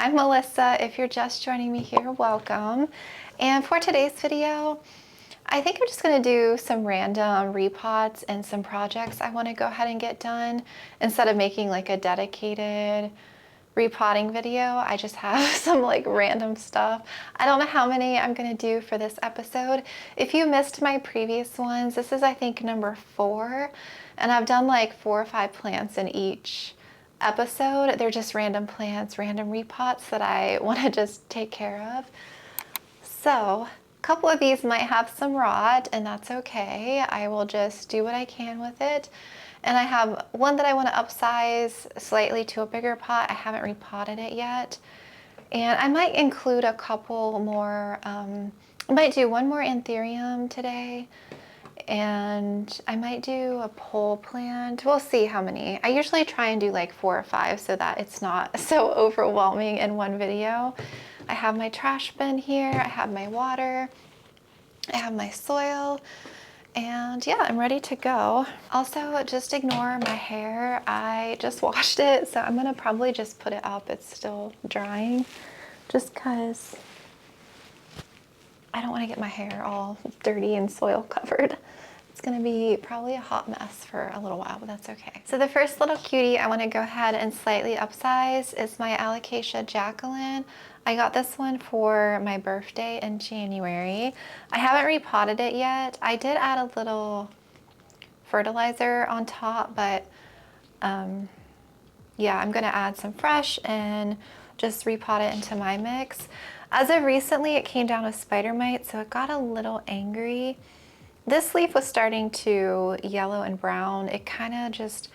I'm Melissa. If you're just joining me here, welcome. And for today's video, I think I'm just going to do some random repots and some projects I want to go ahead and get done. Instead of making like a dedicated repotting video, I just have some like random stuff. I don't know how many I'm going to do for this episode. If you missed my previous ones, this is I think number 4, and I've done like 4 or 5 plants in each episode. They're just random plants, random repots that I want to just take care of. So a couple of these might have some rot, and that's okay. I will just do what I can with it. And I have one that I want to upsize slightly to a bigger pot. I haven't repotted it yet. And I might include a couple more, I might do one more Anthurium today. And I might do a pole plant. We'll see how many. I usually try and do like 4 or 5 so that it's not so overwhelming in one video. I have my trash bin here. I have my water. I have my soil. And yeah, I'm ready to go. Also, just ignore my hair. I just washed it, so I'm gonna probably just put it up. It's still drying, just cause I don't wanna get my hair all dirty and soil covered. It's gonna be probably a hot mess for a little while, but that's okay. So the first little cutie I wanna go ahead and slightly upsize is my Alocasia jacklyn. I got this one for my birthday in January. I haven't repotted it yet. I did add a little fertilizer on top, but yeah, I'm gonna add some fresh and just repot it into my mix. As of recently, it came down with spider mites, so it got a little angry. This leaf was starting to yellow and brown. It kind of just,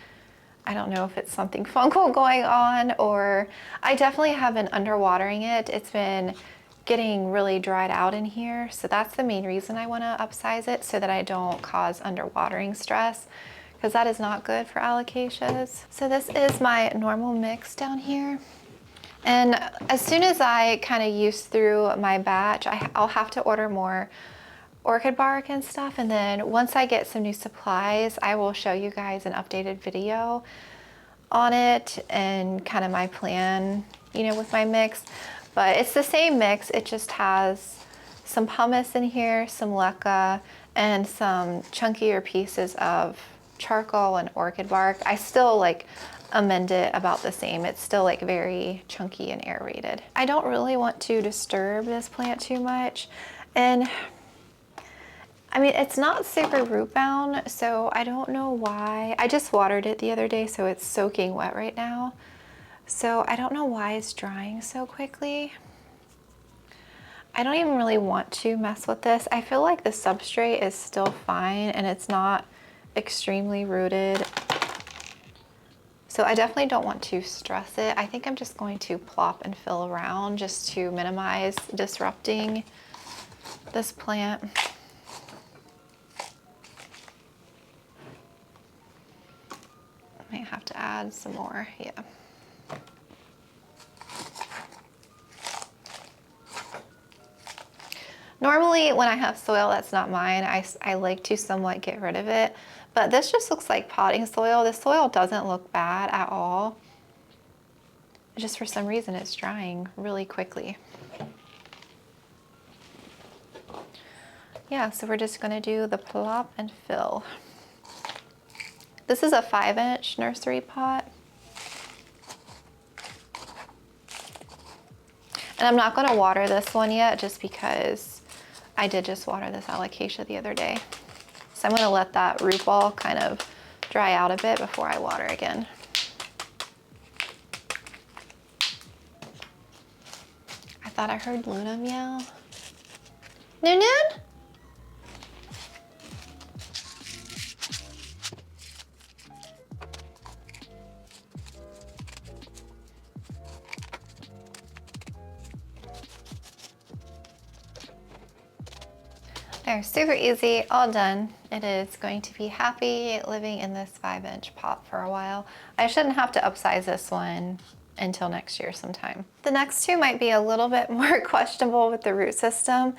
I don't know if it's something fungal going on, or I definitely have been underwatering it. It's been getting really dried out in here. So that's the main reason I want to upsize it, so that I don't cause underwatering stress, because that is not good for alocasias. So this is my normal mix down here. And as soon as I kind of use through my batch, I'll have to order more orchid bark and stuff, and then once I get some new supplies, I will show you guys an updated video on it and kind of my plan, you know, with my mix. But it's the same mix, it just has some pumice in here, some leca, and some chunkier pieces of charcoal and orchid bark. I still like amend it about the same. It's still like very chunky and aerated. I don't really want to disturb this plant too much, and I mean, it's not super root bound, so I don't know why. I just watered it the other day, so it's soaking wet right now. So I don't know why it's drying so quickly. I don't even really want to mess with this. I feel like the substrate is still fine and it's not extremely rooted. So I definitely don't want to stress it. I think I'm just going to plop and fill around just to minimize disrupting this plant. Might have to add some more, yeah. Normally when I have soil that's not mine, I like to somewhat get rid of it, but this just looks like potting soil. The soil doesn't look bad at all. Just for some reason it's drying really quickly. Yeah, so we're just gonna do the plop and fill. This is a 5-inch nursery pot. And I'm not gonna water this one yet just because I did just water this Alocasia the other day. So I'm gonna let that root ball kind of dry out a bit before I water again. I thought I heard Luna meow. Noon Noon? There, super easy, all done. It is going to be happy living in this 5-inch pot for a while. I shouldn't have to upsize this one until next year sometime. The next 2 might be a little bit more questionable with the root system,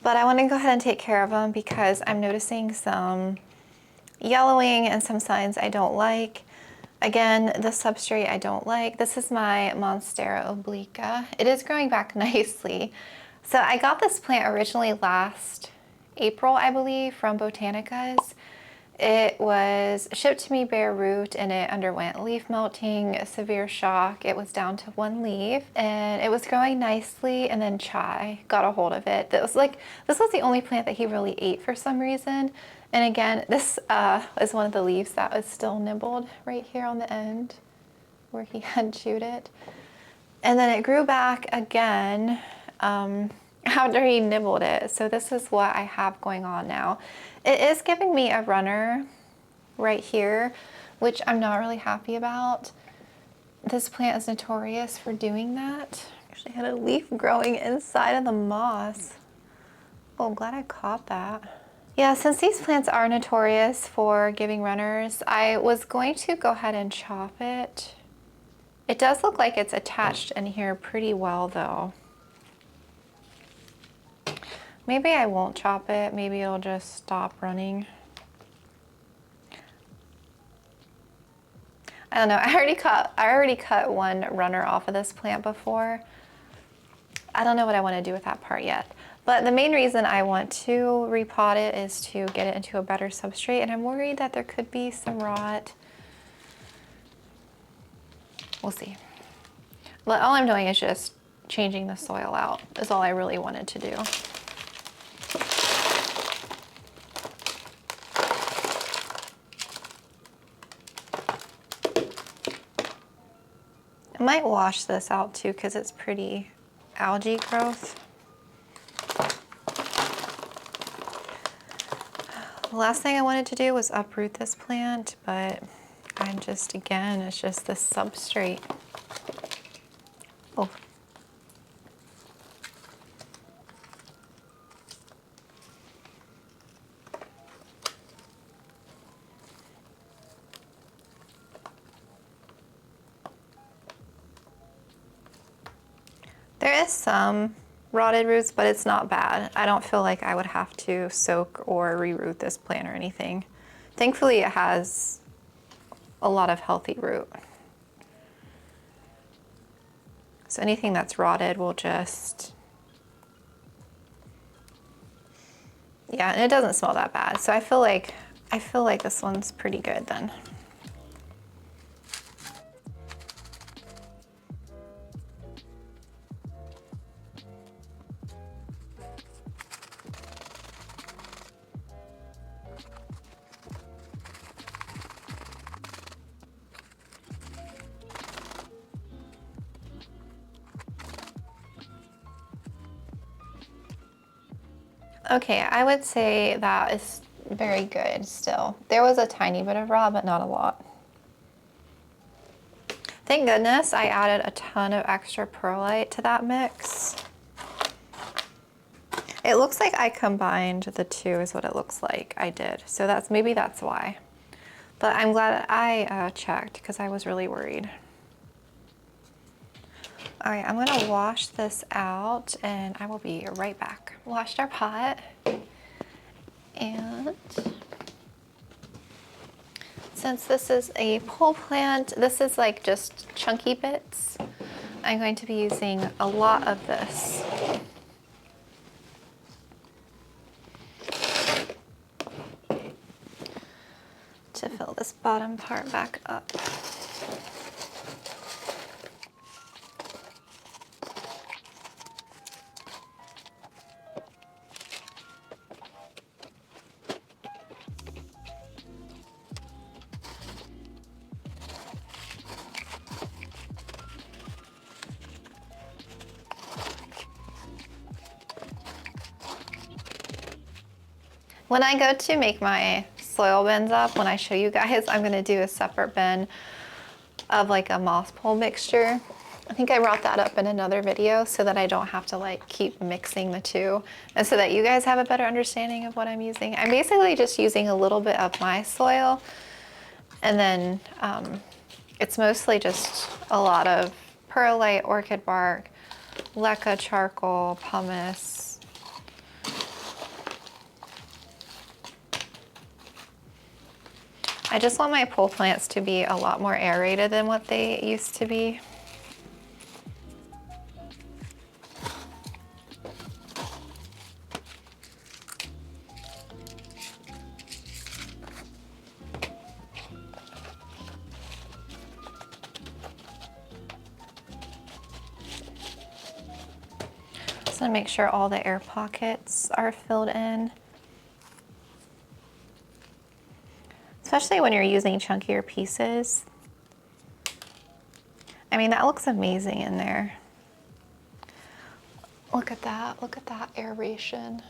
but I want to go ahead and take care of them because I'm noticing some yellowing and some signs I don't like. Again, the substrate I don't like. This is my Monstera obliqua. It is growing back nicely. So I got this plant originally last April, I believe, from Botanica's. It was shipped to me bare root and it underwent leaf melting, a severe shock. It was down to 1 leaf and it was growing nicely, and then Chai got a hold of it. This was the only plant that he really ate for some reason. And again, this is one of the leaves that was still nibbled right here on the end where he had chewed it. And then it grew back again after he nibbled it. So this is what I have going on now. It is giving me a runner right here, which I'm not really happy about. This plant is notorious for doing that. Actually had a leaf growing inside of the moss. Oh, I'm glad I caught that. Yeah, since these plants are notorious for giving runners, I was going to go ahead and chop it. It does look like it's attached in here pretty well though. Maybe I won't chop it. Maybe it'll just stop running. I don't know. I already cut one runner off of this plant before. I don't know what I want to do with that part yet. But the main reason I want to repot it is to get it into a better substrate, and I'm worried that there could be some rot. We'll see. But all I'm doing is just changing the soil out, is all I really wanted to do. I might wash this out too because it's pretty algae growth. The last thing I wanted to do was uproot this plant, but I'm just, again, it's just the substrate. Oh. There is some rotted roots, but it's not bad. I don't feel like I would have to soak or reroot this plant or anything. Thankfully, it has a lot of healthy root. So anything that's rotted will just, yeah, and it doesn't smell that bad. So I feel like this one's pretty good then. Okay, I would say that is very good still. There was a tiny bit of rot, but not a lot. Thank goodness I added a ton of extra perlite to that mix. It looks like I combined the two is what it looks like. I did. So maybe that's why. But I'm glad I checked because I was really worried. All right, I'm gonna wash this out and I will be right back. Washed our pot, and since this is a pole plant, this is like just chunky bits. I'm going to be using a lot of this. To fill this bottom part back up. When I go to make my soil bins up, when I show you guys, I'm gonna do a separate bin of like a moss pole mixture. I think I brought that up in another video so that I don't have to like keep mixing the two, and so that you guys have a better understanding of what I'm using. I'm basically just using a little bit of my soil, and then it's mostly just a lot of perlite, orchid bark, leca charcoal, pumice. I just want my pole plants to be a lot more aerated than what they used to be. Just want to make sure all the air pockets are filled in. Especially when you're using chunkier pieces. I mean, that looks amazing in there. Look at that aeration.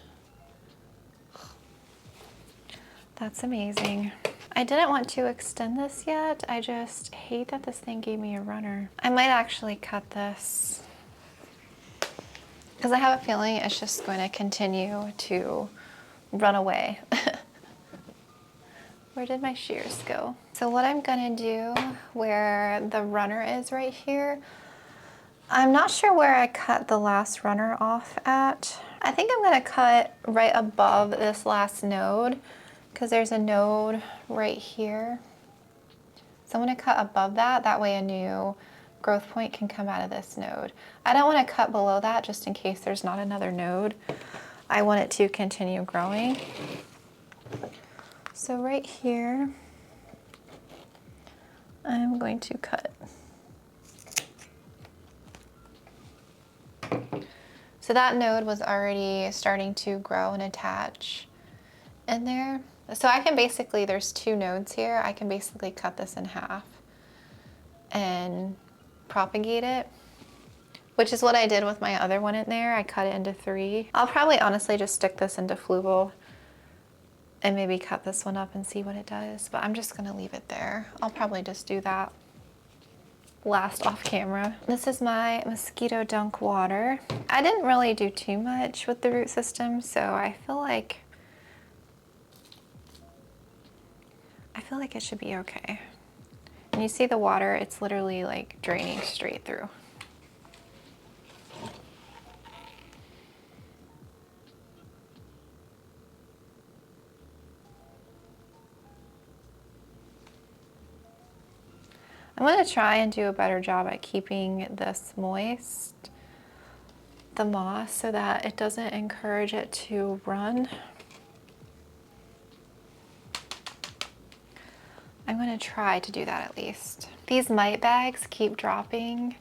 That's amazing. I didn't want to extend this yet. I just hate that this thing gave me a runner. I might actually cut this because I have a feeling it's just going to continue to run away. Where did my shears go? So what I'm gonna do where the runner is right here, I'm not sure where I cut the last runner off at. I think I'm gonna cut right above this last node because there's a node right here. So I'm gonna cut above that, that way a new growth point can come out of this node. I don't wanna cut below that just in case there's not another node. I want it to continue growing. So right here, I'm going to cut. So that node was already starting to grow and attach in there. So I can basically, there's two nodes here, I can basically cut this in half and propagate it, which is what I did with my other one in there. I cut it into 3. I'll probably honestly just stick this into Fluval and maybe cut this one up and see what it does, but I'm just gonna leave it there. I'll probably just do that last off camera. This is my mosquito dunk water. I didn't really do too much with the root system, so I feel like it should be okay. And you see the water, it's literally like draining straight through. I'm going to try and do a better job at keeping this moist, the moss, so that it doesn't encourage it to run. I'm going to try to do that at least. These mite bags keep dropping.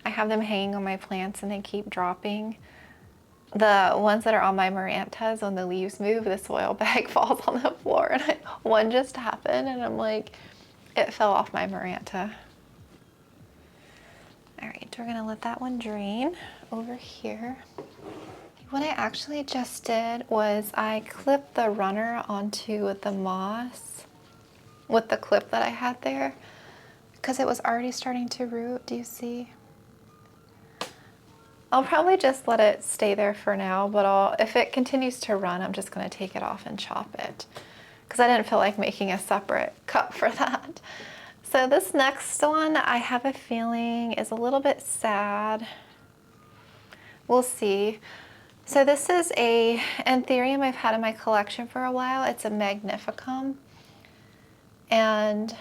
I have them hanging on my plants and they keep dropping. The ones that are on my marantas, when the leaves move, the soil bag falls on the floor, and one just happened and I'm like, it fell off my maranta. All right, we're gonna let that one drain over here. What I actually just did was I clipped the runner onto the moss with the clip that I had there because it was already starting to root. Do you see? I'll probably just let it stay there for now, but if it continues to run, I'm just gonna take it off and chop it because I didn't feel like making a separate cut for that. So this next one, I have a feeling is a little bit sad. We'll see. So this is a Anthurium I've had in my collection for a while. It's a magnificum. And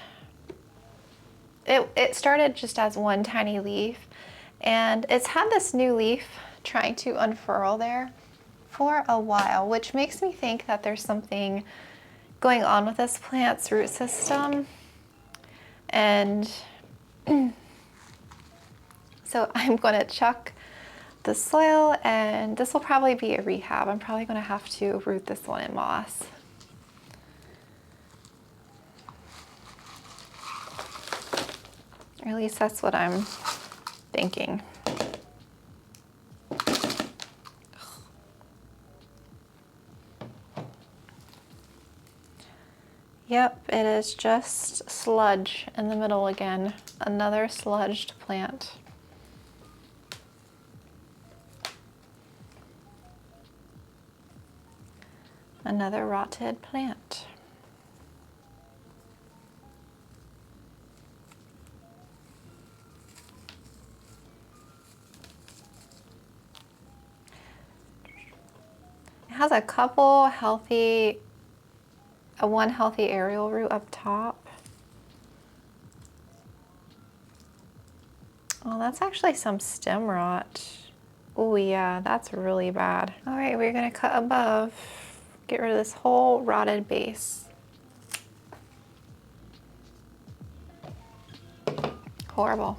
it started just as one tiny leaf. And it's had this new leaf trying to unfurl there for a while, which makes me think that there's something going on with this plant's root system. And so I'm going to chuck the soil, and this will probably be a rehab. I'm probably going to have to root this one in moss. Or at least that's what I'm thinking. Yep, it is just sludge in the middle again. Another sludged plant. Another rotted plant. It has a couple healthy, one healthy aerial root up top. Oh, that's actually some stem rot. Oh yeah, that's really bad. All right, we're gonna cut above, get rid of this whole rotted base. Horrible.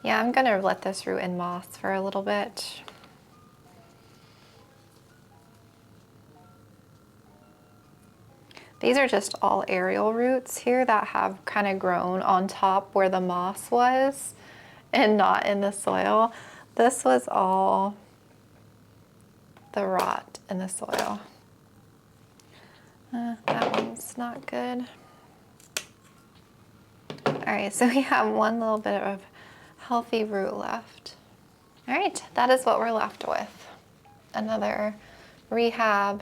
Yeah, I'm gonna let this root in moss for a little bit. These are just all aerial roots here that have kind of grown on top where the moss was and not in the soil. This was all the rot in the soil. That one's not good. All right, so we have one little bit of healthy root left. All right, that is what we're left with. Another rehab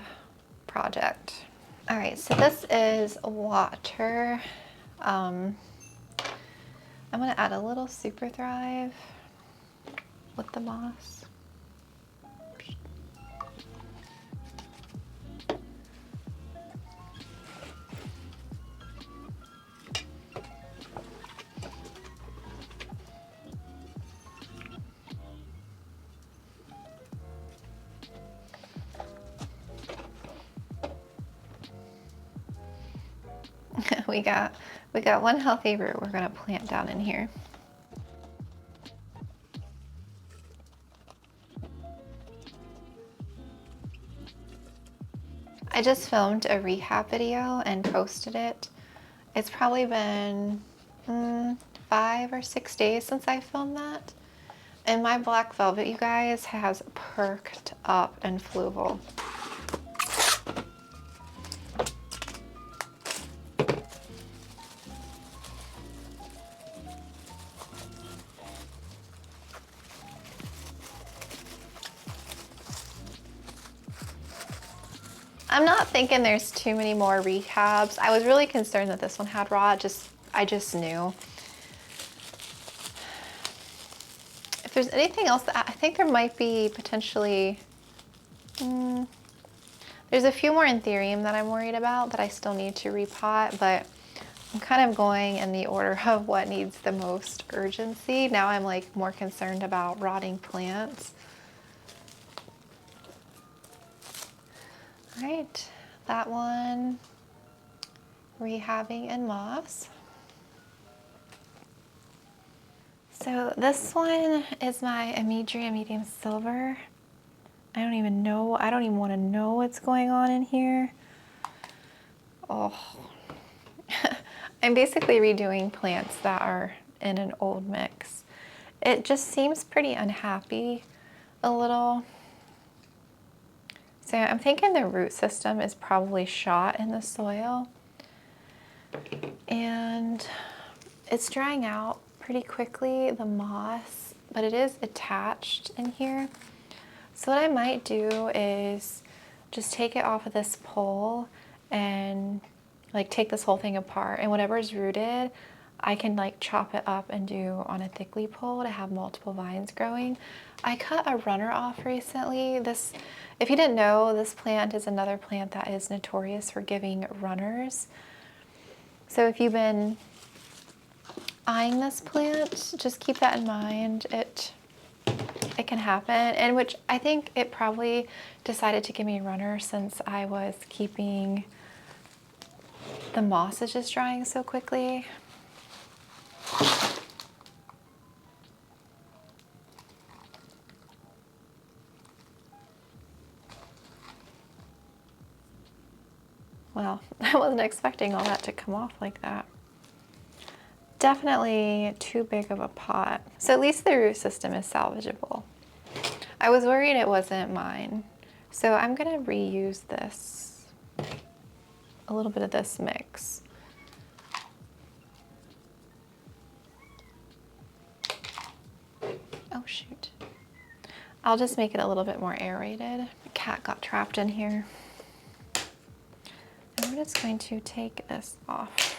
project. All right, so this is water. I'm gonna add a little Superthrive with the moss. we got one healthy root we're gonna plant down in here. I just filmed a rehab video and posted it. It's probably been 5 or 6 days since I filmed that. And my black velvet, you guys, has perked up in Fluval. I'm not thinking there's too many more rehabs. I was really concerned that this one had rot. I just knew. If there's anything else, I think there might be potentially, there's a few more Anthurium that I'm worried about that I still need to repot, but I'm kind of going in the order of what needs the most urgency. Now I'm like more concerned about rotting plants. All right, that one, rehabbing in moss. So this one is my Amydrium medium silver. I don't even want to know what's going on in here. Oh, I'm basically redoing plants that are in an old mix. It just seems pretty unhappy a little. So I'm thinking the root system is probably shot in the soil. And it's drying out pretty quickly, the moss, but it is attached in here. So what I might do is just take it off of this pole and like take this whole thing apart, and whatever is rooted, I can like chop it up and do on a thickly pole to have multiple vines growing. I cut a runner off recently. This, if you didn't know, this plant is another plant that is notorious for giving runners. So if you've been eyeing this plant, just keep that in mind. It can happen, and which I think it probably decided to give me a runner since I was keeping the moss is just drying so quickly. Well, I wasn't expecting all that to come off like that. Definitely too big of a pot. So at least the root system is salvageable. I was worried it wasn't mine. So I'm gonna reuse this, a little bit of this mix. Oh shoot. I'll just make it a little bit more aerated. The cat got trapped in here. And we're just going to take this off.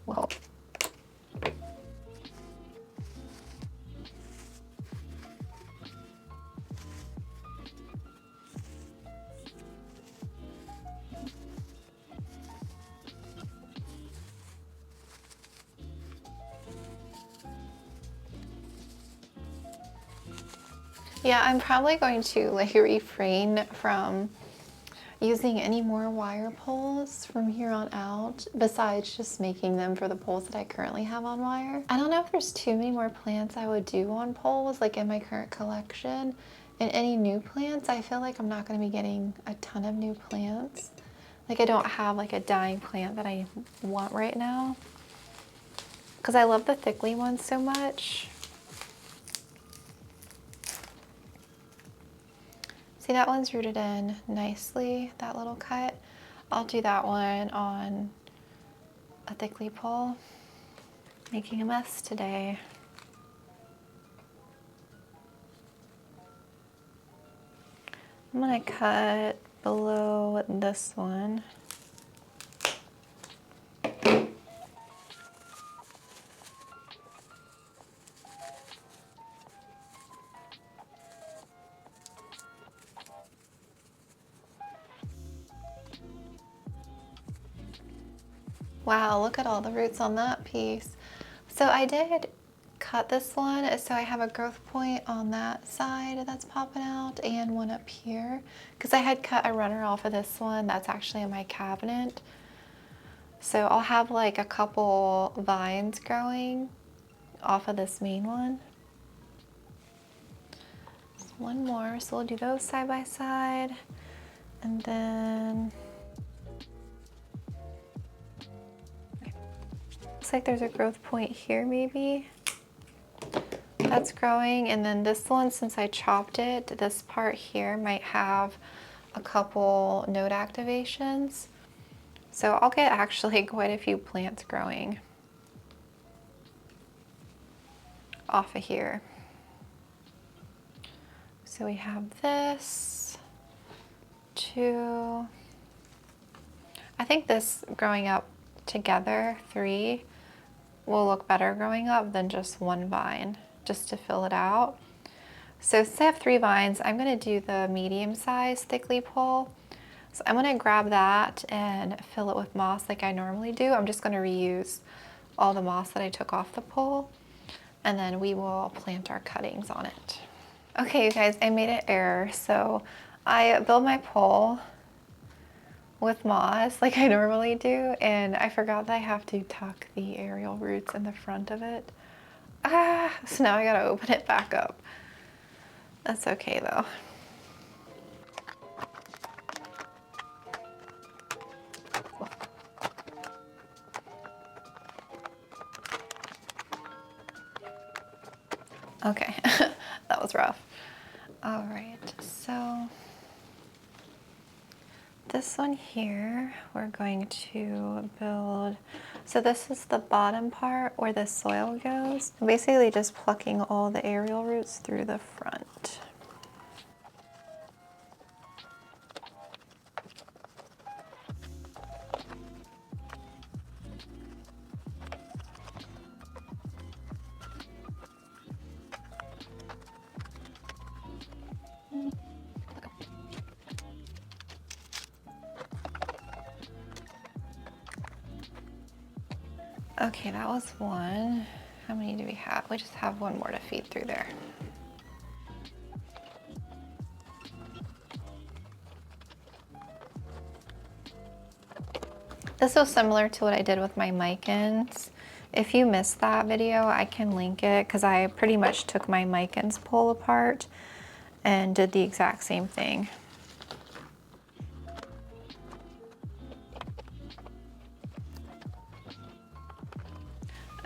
Well, Yeah, I'm probably going to like refrain from using any more wire poles from here on out, besides just making them for the poles that I currently have on wire. I don't know if there's too many more plants I would do on poles, like in my current collection. And any new plants, I feel like I'm not going to be getting a ton of new plants. Like I don't have like a dying plant that I want right now, because I love the thickly ones so much. See, that one's rooted in nicely, that little cut. I'll do that one on a thickly pole. Making a mess today. I'm gonna cut below this one. Wow, look at all the roots on that piece. So I did cut this one, so I have a growth point on that side that's popping out and one up here, because I had cut a runner off of this one that's actually in my cabinet. So I'll have like a couple vines growing off of this main one. Just one more, so we'll do those side by side. And then looks like there's a growth point here maybe. That's growing, and then this one, since I chopped it, this part here might have a couple node activations. So I'll get actually quite a few plants growing off of here. So we have this, 2. I think this growing up together, 3, will look better growing up than just one vine, just to fill it out. So since I have 3 vines, I'm gonna do the medium size thickly pole. So I'm gonna grab that and fill it with moss like I normally do. I'm just gonna reuse all the moss that I took off the pole, and then we will plant our cuttings on it. Okay, you guys, I made an error. So I built my pole with moss like I normally do, and I forgot that I have to tuck the aerial roots in the front of it. So now I gotta open it back up. That's okay though. Okay, that was rough. All right, so this one here, we're going to build, so this is the bottom part where the soil goes. I'm basically just plucking all the aerial roots through the front. Okay, that was one. How many do we have? We just have one more to feed through there. This was similar to what I did with my micans. If you missed that video, I can link it, because I pretty much took my micans pole apart and did the exact same thing.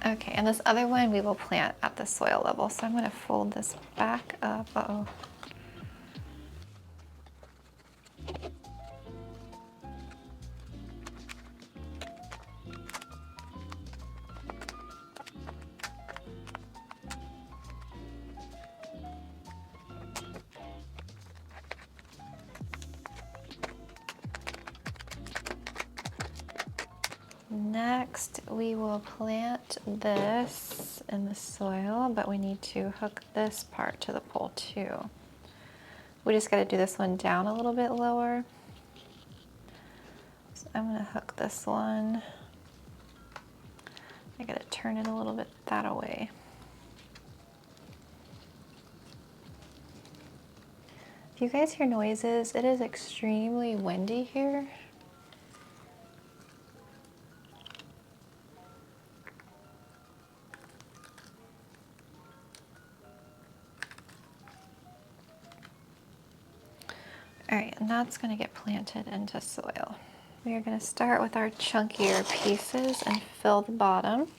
Okay, and this other one we will plant at the soil level. So I'm going to fold this back up. Uh-oh. Next, we will plant this in the soil, but we need to hook this part to the pole too. We just got to do this one down a little bit lower. So I'm going to hook this one. I got to turn it a little bit that way. you guys hear noises, it is extremely windy here. All right, and that's gonna get planted into soil. We are gonna start with our chunkier pieces and fill the bottom.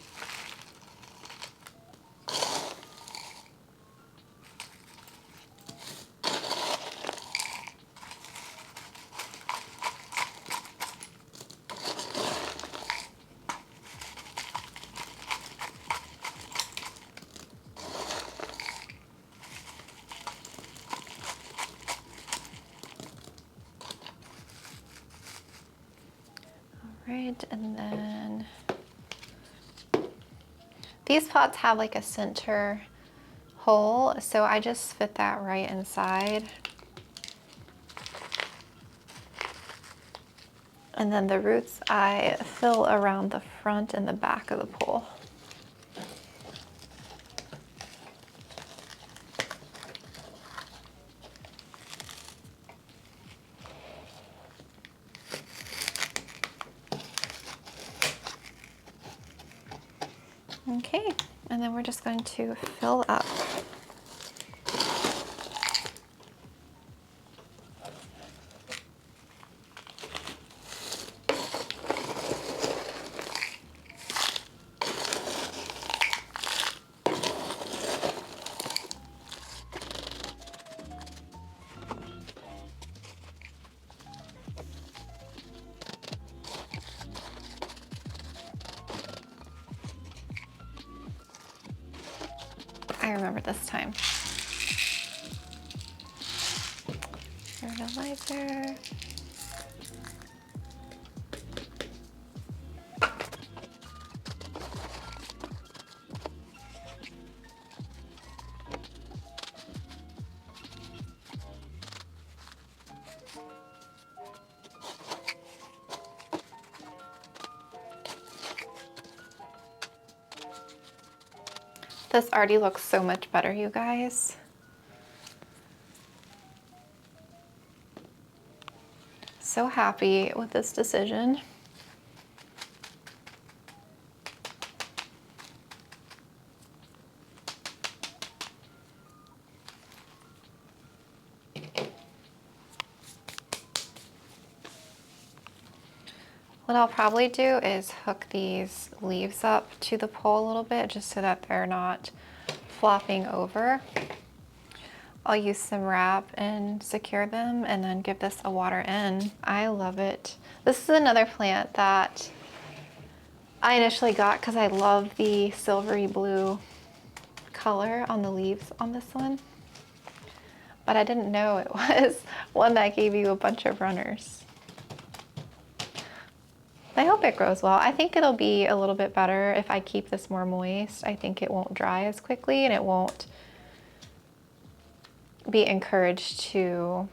Right, and then these pots have like a center hole, so I just fit that right inside. And then the roots I fill around the front and the back of the pole. Okay, and then we're just going to fill up. I remember this time. Fertilizer. This already looks so much better, you guys. So happy with this decision. What I'll probably do is hook these leaves up to the pole a little bit just so that they're not flopping over. I'll use some wrap and secure them and then give this a water in. I love it. This is another plant that I initially got because I love the silvery blue color on the leaves on this one. But I didn't know it was one that gave you a bunch of runners. I hope it grows well. I think it'll be a little bit better if I keep this more moist. I think it won't dry as quickly and it won't be encouraged to,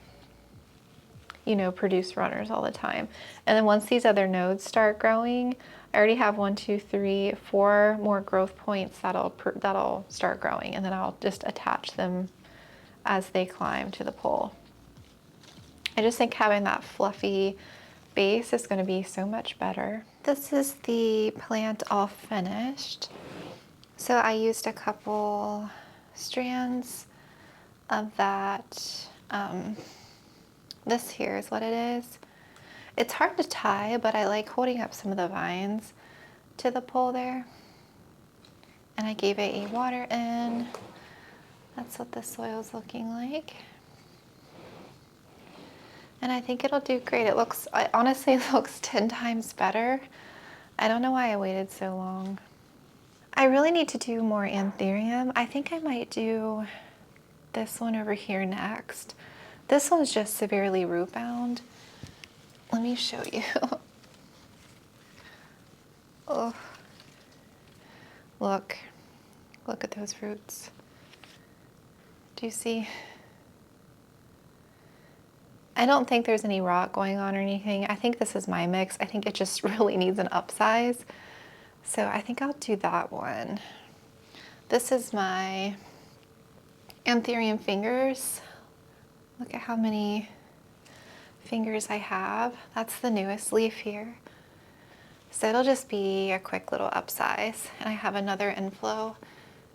you know, produce runners all the time. And then once these other nodes start growing, I already have 1, 2, 3, 4 more growth points that'll start growing, and then I'll just attach them as they climb to the pole. I just think having that fluffy base is going to be so much better. This is the plant all finished. So I used a couple strands of that. This here is what it is. It's hard to tie, but I like holding up some of the vines to the pole there. And I gave it a water in. That's what the soil's looking like. And I think it'll do great. It looks, honestly, it looks 10 times better. I don't know why I waited so long. I really need to do more Anthurium. I think I might do this one over here next. This one's just severely root bound. Let me show you. Oh, look at those roots. Do you see? I don't think there's any rot going on or anything. I think this is my mix. I think it just really needs an upsize. So I think I'll do that one. This is my Anthurium fingers. Look at how many fingers I have. That's the newest leaf here. So it'll just be a quick little upsize. And I have another inflow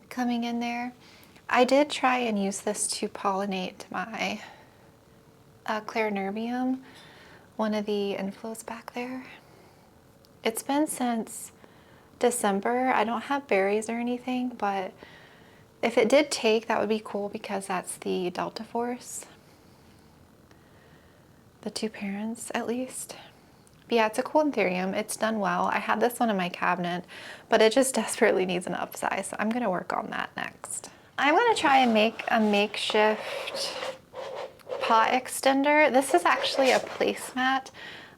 coming in there. I did try and use this to pollinate my Clarinerbium, one of the inflows back there. It's been since December. I don't have berries or anything, but if it did take, that would be cool because that's the Delta Force. The two parents, at least. But yeah, it's a cool Anthurium. It's done well. I had this one in my cabinet, but it just desperately needs an upsize, so I'm gonna work on that next. I'm gonna try and make a makeshift pot extender. This is actually a placemat.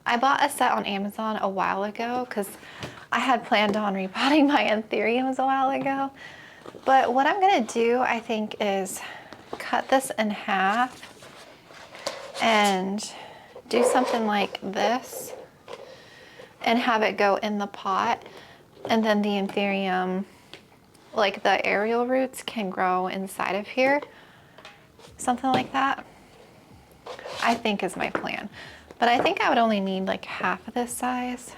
I bought a set on Amazon a while ago because I had planned on repotting my Anthuriums a while ago. But what I'm gonna do, I think, is cut this in half and do something like this and have it go in the pot, and then the Anthurium, like the aerial roots, can grow inside of here. Something like that, I think, is my plan. But I think I would only need like half of this size.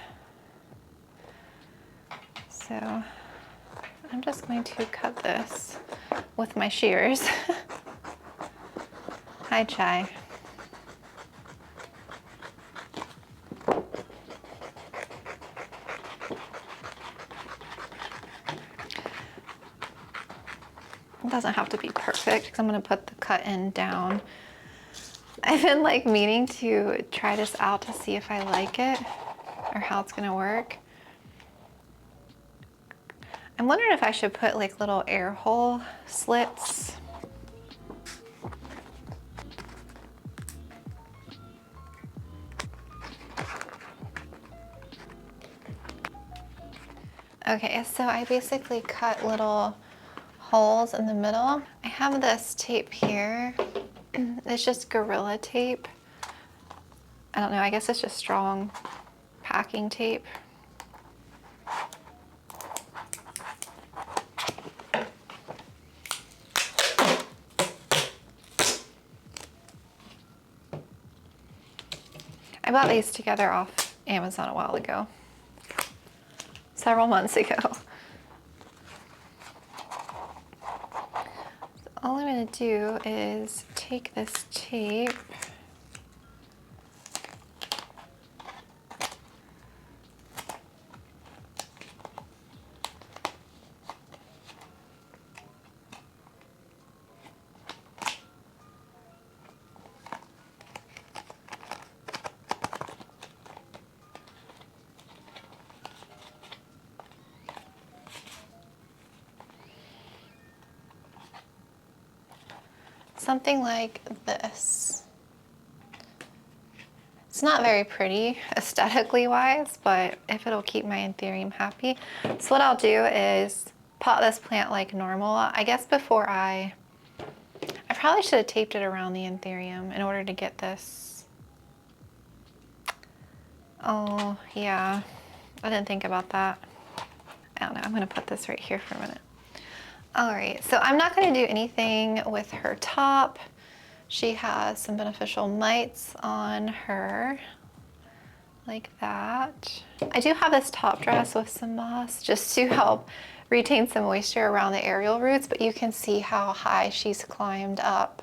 So I'm just going to cut this with my shears. Hi, Chai. It doesn't have to be perfect because I'm going to put the cut in down. I've been like meaning to try this out to see if I like it or how it's going to work. I'm wondering if I should put like little air hole slits. Okay, so I basically cut little holes in the middle. I have this tape here. It's just Gorilla tape. I don't know, I guess it's just strong packing tape. I bought these together off Amazon a while ago, several months ago. All I'm going to do is take this tape something like this. It's not very pretty aesthetically wise, but if it'll keep my Anthurium happy. So what I'll do is pot this plant like normal. I guess before I probably should have taped it around the Anthurium in order to get this. Oh yeah, I didn't think about that. I don't know, I'm gonna put this right here for a minute. All right, so I'm not gonna do anything with her top. She has some beneficial mites on her, like that. I do have this top dress with some moss just to help retain some moisture around the aerial roots, but you can see how high she's climbed up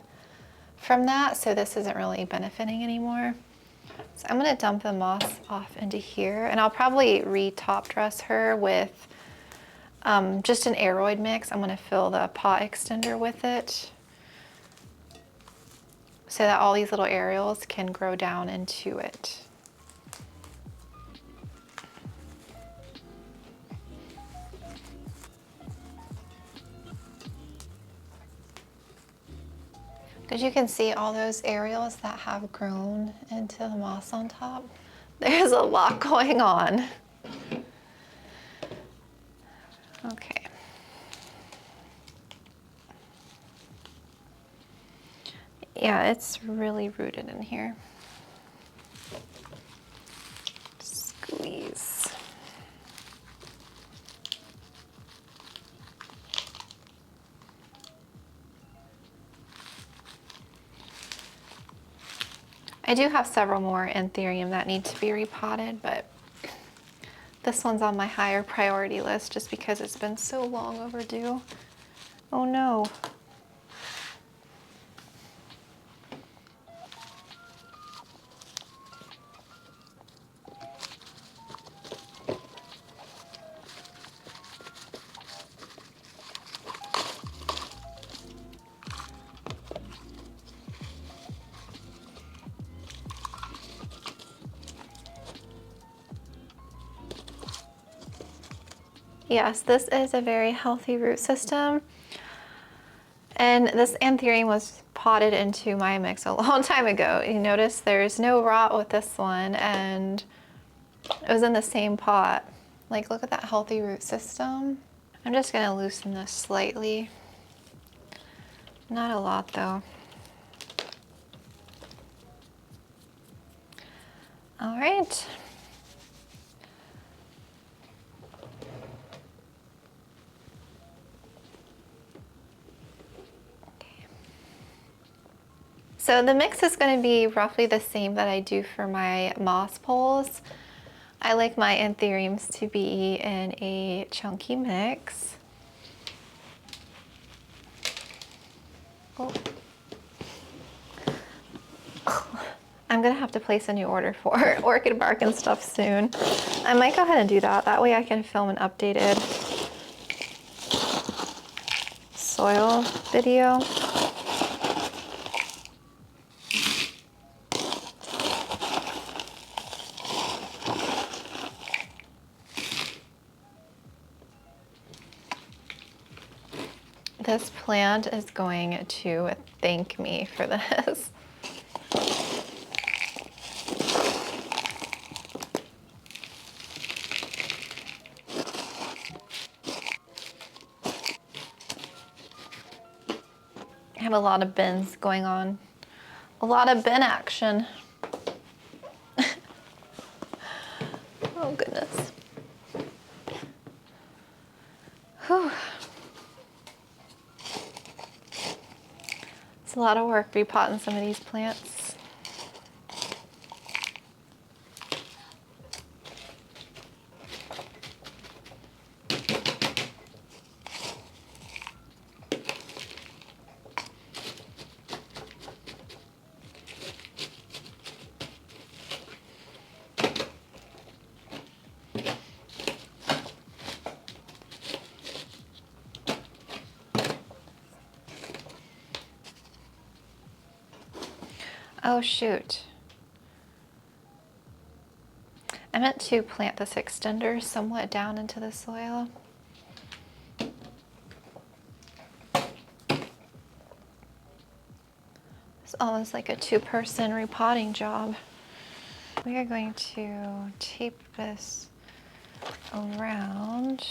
from that, so this isn't really benefiting anymore. So I'm gonna dump the moss off into here, and I'll probably re-top dress her with just an aeroid mix. I'm gonna fill the pot extender with it so that all these little aerials can grow down into it. Because you can see all those aerials that have grown into the moss on top. There's a lot going on. Okay. Yeah, it's really rooted in here. Squeeze. I do have several more Anthurium that need to be repotted, but this one's on my higher priority list just because it's been so long overdue. Oh no. Yes, this is a very healthy root system. And this Anthurium was potted into my mix a long time ago. You notice there's no rot with this one, and it was in the same pot. Like, look at that healthy root system. I'm just gonna loosen this slightly. Not a lot though. All right. So the mix is going to be roughly the same that I do for my moss poles. I like my Anthuriums to be in a chunky mix. Oh. I'm going to have to place a new order for orchid bark and stuff soon. I might go ahead and do that. That way I can film an updated soil video. This plant is going to thank me for this. I have a lot of bins going on. A lot of bin action. Oh goodness. Whew. It's a lot of work repotting some of these plants. Oh shoot. I meant to plant this extender somewhat down into the soil. It's almost like a two-person repotting job. We are going to tape this around.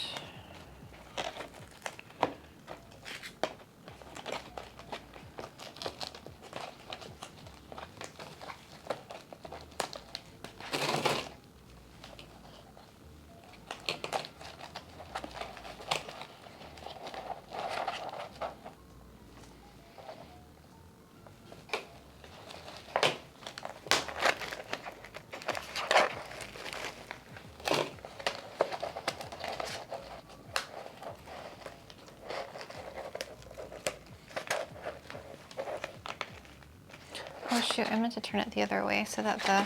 Oh shoot, I meant to turn it the other way so that the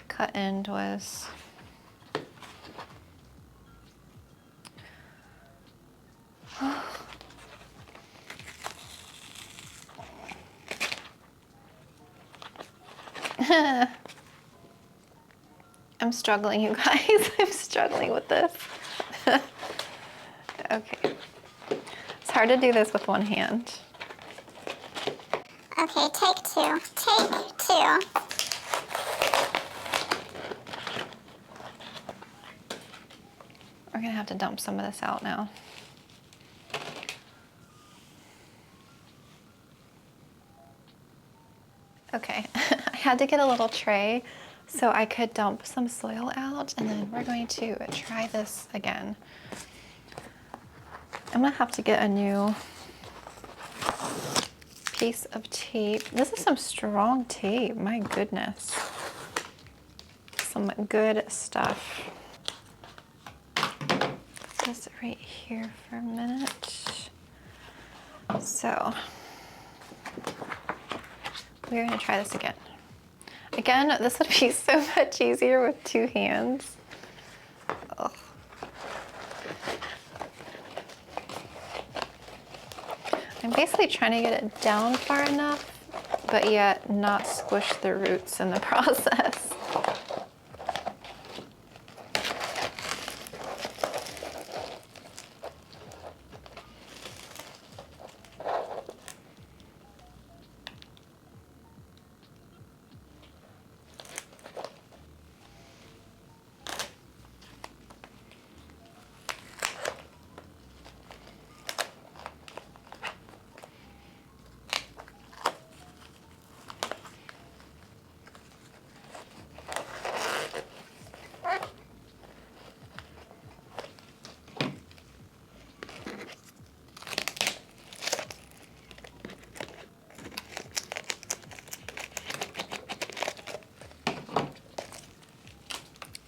cut end was... I'm struggling, you guys. I'm struggling with this. Okay. It's hard to do this with one hand. Okay, take two. Take two. We're gonna have to dump some of this out now. Okay, I had to get a little tray so I could dump some soil out, and then we're going to try this again. I'm gonna have to get a new piece of tape. This is some strong tape, my goodness. Some good stuff. Put this right here for a minute. So, we're gonna try this again. Again, this would be so much easier with 2 hands. Ugh. I'm basically trying to get it down far enough, but yet not squish the roots in the process.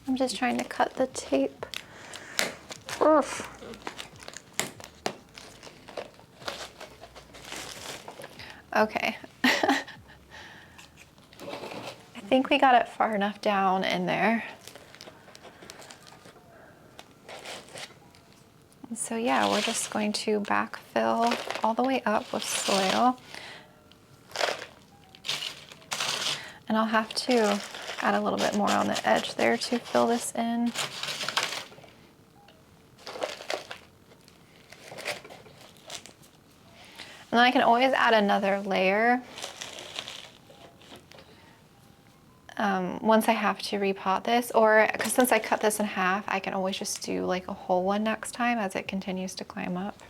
I'm just trying to cut the tape. Oof. Okay. I think we got it far enough down in there. And so yeah, we're just going to backfill all the way up with soil. And I'll have to add a little bit more on the edge there to fill this in. And then I can always add another layer once I have to repot this, or because since I cut this in half, I can always just do like a whole one next time as it continues to climb up.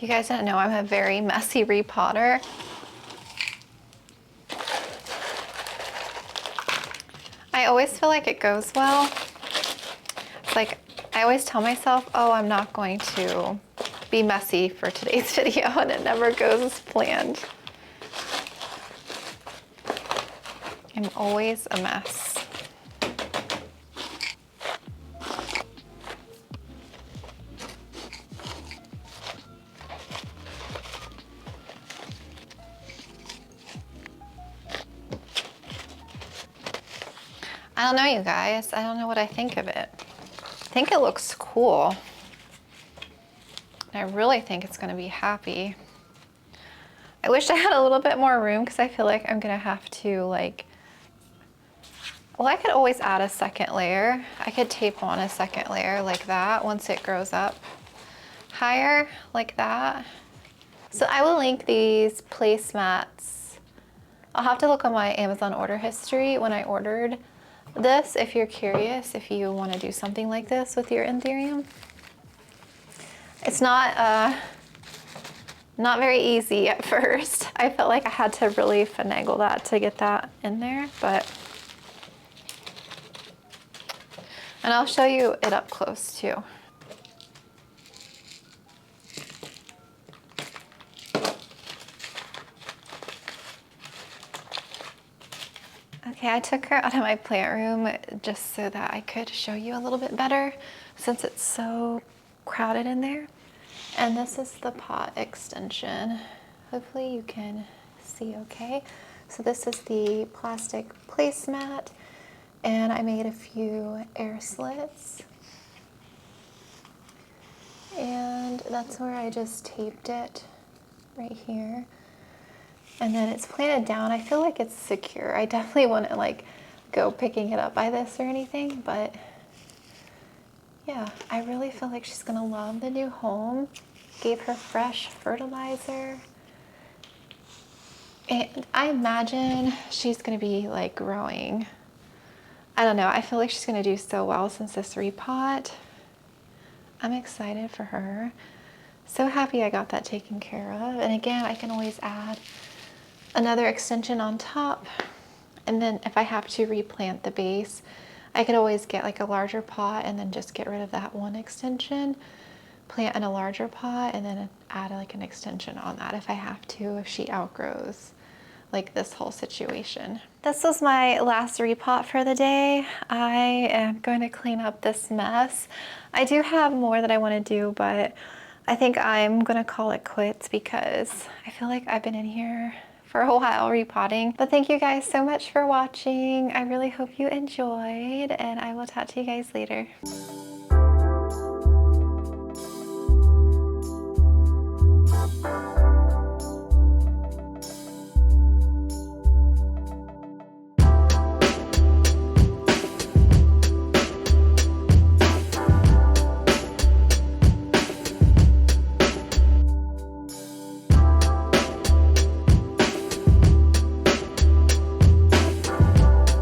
You guys didn't know I'm a very messy repotter. I always feel like it goes well. It's like, I always tell myself, oh, I'm not going to be messy for today's video, and it never goes as planned. I'm always a mess. I don't know, you guys. I don't know what I think of it. I think it looks cool. I really think it's gonna be happy. I wish I had a little bit more room because I feel like I'm gonna have to like, well, I could always add a second layer. I could tape on a second layer like that once it grows up higher like that. So I will link these placemats. I'll have to look on my Amazon order history when I ordered this if you're curious, if you want to do something like this with your Anthurium. It's not very easy at first. I felt like I had to really finagle that to get that in there, but, and I'll show you it up close too. Okay, I took her out of my plant room just so that I could show you a little bit better since it's so crowded in there. And this is the pot extension. Hopefully you can see okay. So this is the plastic placemat, and I made a few air slits. And that's where I just taped it right here. And then it's planted down. I feel like it's secure. I definitely wouldn't like go picking it up by this or anything, but yeah, I really feel like she's gonna love the new home. Gave her fresh fertilizer. And I imagine she's gonna be like growing. I don't know, I feel like she's gonna do so well since this repot. I'm excited for her. So happy I got that taken care of. And again, I can always add another extension on top. And then if I have to replant the base, I could always get like a larger pot and then just get rid of that one extension, plant in a larger pot, and then add like an extension on that if I have to, if she outgrows like this whole situation. This was my last repot for the day. I am going to clean up this mess. I do have more that I want to do, but I think I'm going to call it quits because I feel like I've been in here for a while repotting. But thank you guys so much for watching. I really hope you enjoyed, and I will talk to you guys later.